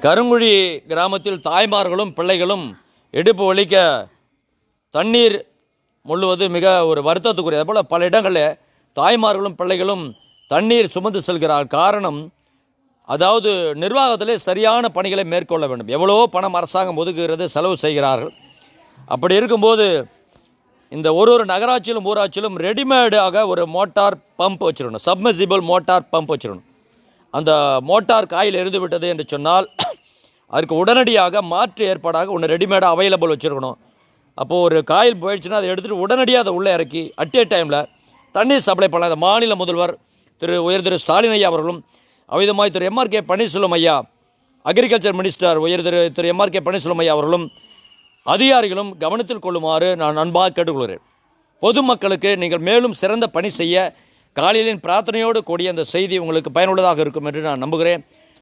கருங்குழி கிராமத்தில் தாய்மார்களும் பிள்ளைகளும் இடுப்பு வலிக்க தண்ணீர் முள்ளுவது மிக ஒரு வருத்தத்துக்குரிய. அதுபோல் பல இடங்களில் தாய்மார்களும் பிள்ளைகளும் தண்ணீர் சுமந்து செல்கிறார். காரணம், அதாவது நிர்வாகத்திலே சரியான பணிகளை மேற்கொள்ள வேண்டும். எவ்வளோ பணம் அரசாங்கம் ஒதுக்குகிறது, செலவு செய்கிறார்கள். அப்படி இருக்கும்போது இந்த ஒரு நகராட்சியிலும் ஊராட்சியிலும் ரெடிமேடாக ஒரு மோட்டார் பம்ப் வச்சிடணும், சப்மர்சிபிள் மோட்டார் பம்ப் வச்சிடணும். அந்த மோட்டார் காயில் எரிந்து விட்டது என்று சொன்னால் அதுக்கு உடனடியாக மாற்று ஏற்பாடாக ஒன்று ரெடிமேடாக அவைலபிள் வச்சுருக்கணும். அப்போது ஒரு காயில் போயிடுச்சுன்னா அதை எடுத்துகிட்டு உடனடியாக அதை உள்ளே இறக்கி அட் ஏ டைமில் தண்ணீர் சப்ளை பண்ணலாம். இந்த மாநில முதல்வர் திரு ஸ்டாலின் ஐயா அவர்களும், அவ்விதமாய் திரு எம்ஆர்கே பன்னீர்செல்வம் ஐயா, அக்ரிகல்ச்சர் மினிஸ்டர் திரு எம்ஆர்கே பன்னீர்செல்வம் ஐயா அவர்களும் அதிகாரிகளும் கவனத்தில் கொள்ளுமாறு நான் அன்பாக கேட்டுக்கொள்கிறேன். பொதுமக்களுக்கு நீங்கள் மேலும் சிறந்த பணி செய்ய காலையிலின் பிரார்த்தனையோடு கூடிய அந்த செய்தி உங்களுக்கு பயனுள்ளதாக இருக்கும் என்று நான் நம்புகிறேன்.